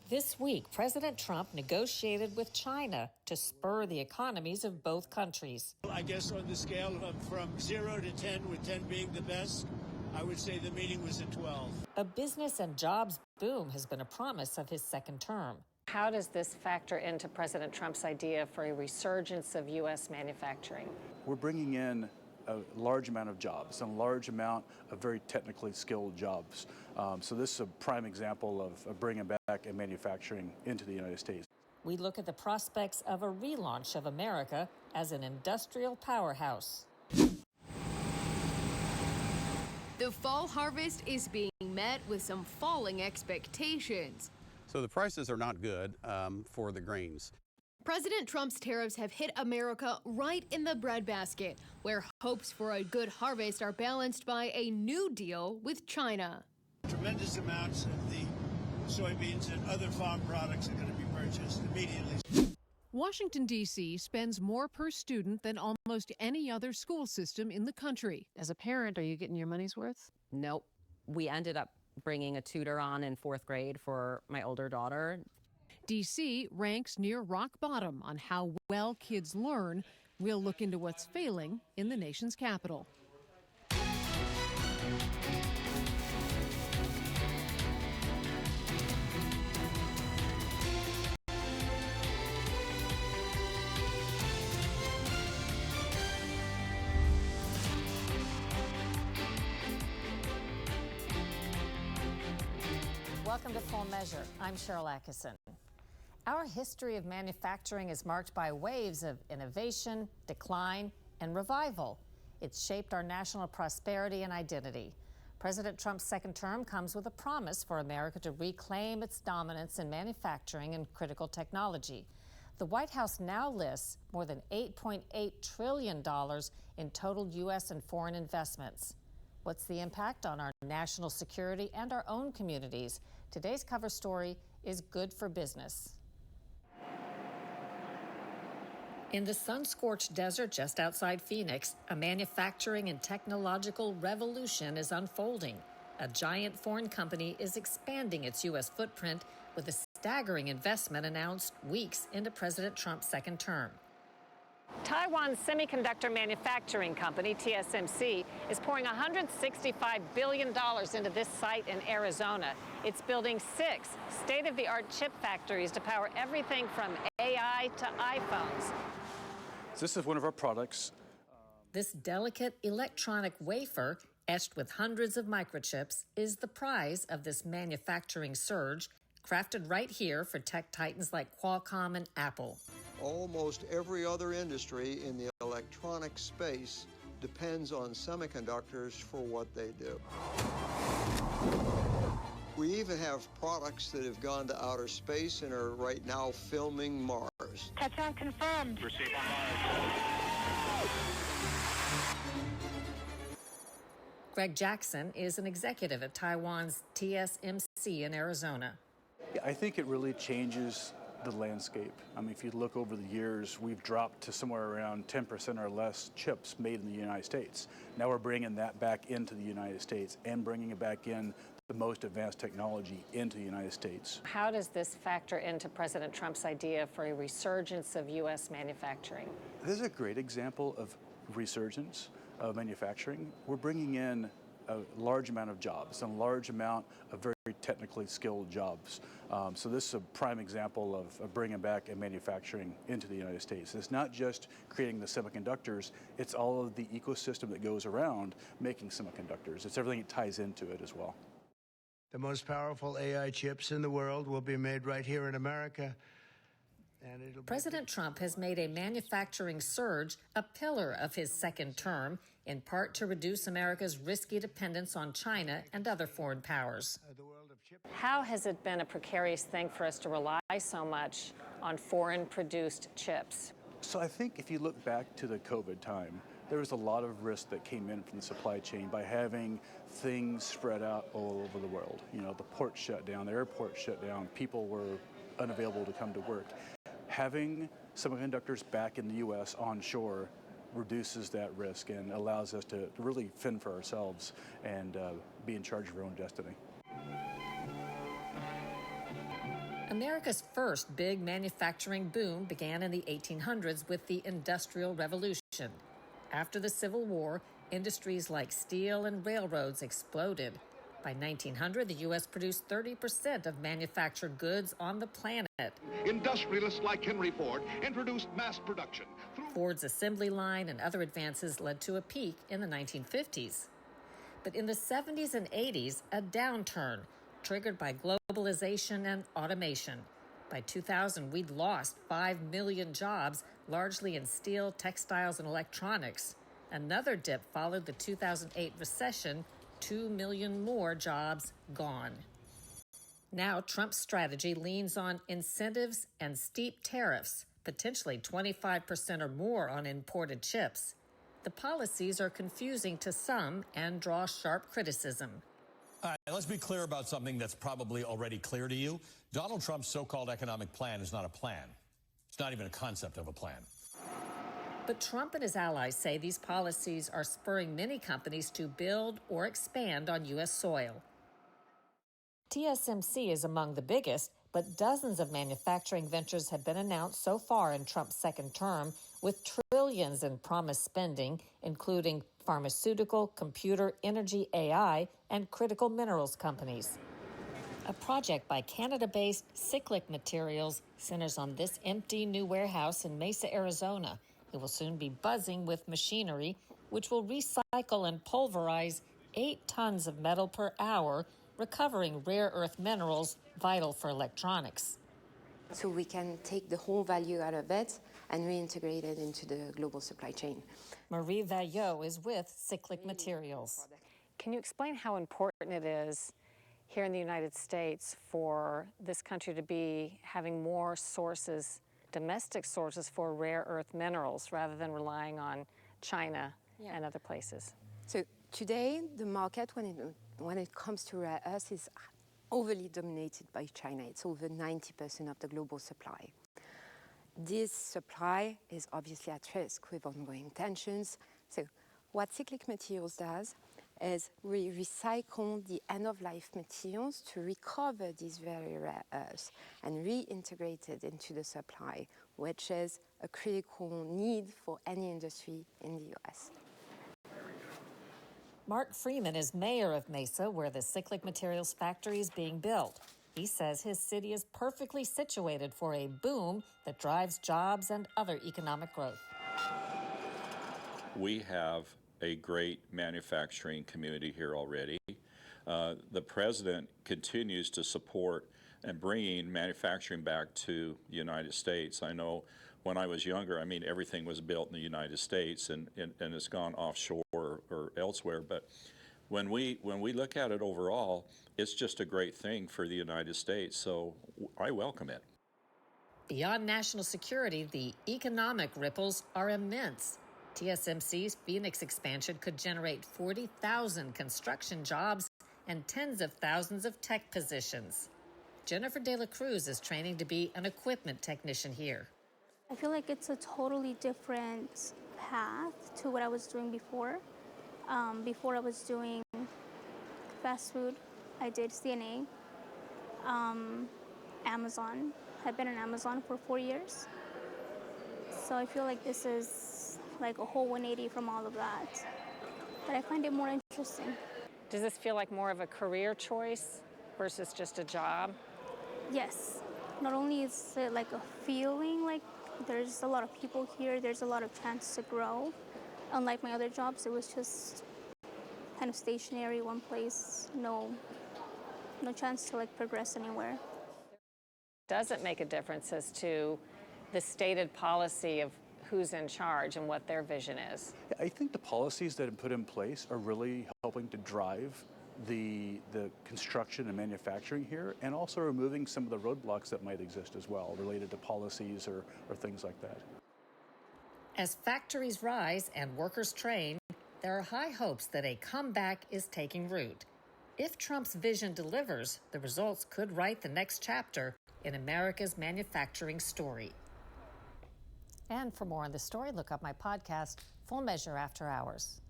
This week, President Trump negotiated with China to spur the economies of both countries. I guess on the scale of from 0 to 10, with 10 being the best, I would say the meeting was at 12. A business and jobs boom has been a promise of his second term. How does this factor into President Trump's idea for a resurgence of U.S. manufacturing? We're bringing in a large amount of jobs and a large amount of very technically skilled jobs. So this is a prime example of bringing back and manufacturing into the United States. We look at the prospects of a relaunch of America as an industrial powerhouse. The fall harvest is being met with some falling expectations. So the prices are not good for the grains. President Trump's tariffs have hit America right in the breadbasket, where hopes for a good harvest are balanced by a new deal with China. Tremendous amounts of the soybeans and other farm products are going to be purchased immediately. Washington, D.C. spends more per student than almost any other school system in the country. As a parent, are you getting your money's worth? Nope. We ended up bringing a tutor on in 4th grade for my older daughter. D.C. ranks near rock bottom on how well kids learn. We'll look into what's failing in the nation's capital. Welcome to Full Measure. I'm Sharyl Attkisson. Our history of manufacturing is marked by waves of innovation, decline, and revival. It's shaped our national prosperity and identity. President Trump's second term comes with a promise for America to reclaim its dominance in manufacturing and critical technology. The White House now lists more than $8.8 trillion in total U.S. and foreign investments. What's the impact on our national security and our own communities? Today's cover story is good for business. In the sun-scorched desert just outside Phoenix, a manufacturing and technological revolution is unfolding. A giant foreign company is expanding its U.S. footprint with a staggering investment announced weeks into President Trump's second term. Taiwan's semiconductor manufacturing company, TSMC, is pouring $165 billion into this site in Arizona. It's building 6 state-of-the-art chip factories to power everything from AI to iPhones. This is one of our products. This delicate electronic wafer, etched with hundreds of microchips, is the prize of this manufacturing surge, crafted right here for tech titans like Qualcomm and Apple. Almost every other industry in the electronic space depends on semiconductors for what they do. We even have products that have gone to outer space and are right now filming Mars. Touchdown confirmed. We're safe on Mars. Greg Jackson is an executive at Taiwan's TSMC in Arizona. I think it really changes the landscape. I mean, if you look over the years, we've dropped to somewhere around 10% or less chips made in the United States. Now we're bringing that back into the United States and bringing it back in the most advanced technology into the United States. How does this factor into President Trump's idea for a resurgence of U.S. manufacturing? This is a great example of resurgence of manufacturing. We're bringing in a large amount of jobs and a large amount of very technically skilled jobs. So this is a prime example of bringing back and manufacturing into the United States. It's not just creating the semiconductors, it's all of the ecosystem that goes around making semiconductors. It's everything that ties into it as well. The most powerful AI chips in the world will be made right here in America. And President Trump has made a manufacturing surge a pillar of his second term, in part to reduce America's risky dependence on China and other foreign powers. How has it been a precarious thing for us to rely so much on foreign-produced chips? So I think if you look back to the COVID time, there was a lot of risk that came in from the supply chain by having things spread out all over the world. You know, the ports shut down, the airports shut down, people were unavailable to come to work. Having semiconductors back in the U.S. onshore reduces that risk and allows us to really fend for ourselves and be in charge of our own destiny. America's first big manufacturing boom began in the 1800s with the Industrial Revolution. After the Civil War, industries like steel and railroads exploded. By 1900, the U.S. produced 30% of manufactured goods on the planet. Industrialists like Henry Ford introduced mass production. Ford's assembly line and other advances led to a peak in the 1950s. But in the 70s and 80s, a downturn triggered by globalization and automation. By 2000, we'd lost 5 million jobs, largely in steel, textiles, and electronics. Another dip followed the 2008 recession, 2 million more jobs gone. Now, Trump's strategy leans on incentives and steep tariffs, potentially 25% or more on imported chips. The policies are confusing to some and draw sharp criticism. All right, let's be clear about something that's probably already clear to you. Donald Trump's so-called economic plan is not a plan. It's not even a concept of a plan. But Trump and his allies say these policies are spurring many companies to build or expand on U.S. soil. TSMC is among the biggest, but dozens of manufacturing ventures have been announced so far in Trump's second term, with trillions in promised spending, including pharmaceutical, computer, energy, AI, and critical minerals companies. A project by Canada-based Cyclic Materials centers on this empty new warehouse in Mesa, Arizona. It will soon be buzzing with machinery, which will recycle and pulverize 8 tons of metal per hour, recovering rare earth minerals vital for electronics. So we can take the whole value out of it and reintegrate it into the global supply chain. Marie Vaillot is with Cyclic Materials. Can you explain how important it is here in the United States for this country to be having more sources, domestic sources for rare earth minerals rather than relying on China and other places? So today, the market, when it comes to rare earths, is overly dominated by China. It's over 90% of the global supply. This supply is obviously at risk with ongoing tensions. So what Cyclic Materials does is we recycle the end-of-life materials to recover these very rare earths and reintegrate it into the supply, which is a critical need for any industry in the U.S. Mark Freeman is mayor of Mesa, where the Cyclic Materials factory is being built. He says his city is perfectly situated for a boom that drives jobs and other economic growth. We have a great manufacturing community here already. The president continues to support and bringing manufacturing back to the United States. I know when I was younger, everything was built in the United States and it's gone offshore or elsewhere. But when we look at it overall, it's just a great thing for the United States. So I welcome it. Beyond national security, the economic ripples are immense. TSMC's Phoenix expansion could generate 40,000 construction jobs and tens of thousands of tech positions. Jennifer De La Cruz is training to be an equipment technician here. I feel like it's a totally different path to what I was doing before. Before I was doing fast food, I did CNA, Amazon. I've been in Amazon for 4 years. So I feel like this is like a whole 180 from all of that. But I find it more interesting. Does this feel like more of a career choice versus just a job? Yes. Not only is it like a feeling like there's a lot of people here, there's a lot of chance to grow. Unlike my other jobs, it was just kind of stationary, one place, no chance to like progress anywhere. Does it make a difference as to the stated policy of who's in charge and what their vision is? I think the policies that have put in place are really helping to drive the construction and manufacturing here, and also removing some of the roadblocks that might exist as well related to policies or things like that. As factories rise and workers train, there are high hopes that a comeback is taking root. If Trump's vision delivers, the results could write the next chapter in America's manufacturing story. And for more on this story, look up my podcast, Full Measure After Hours.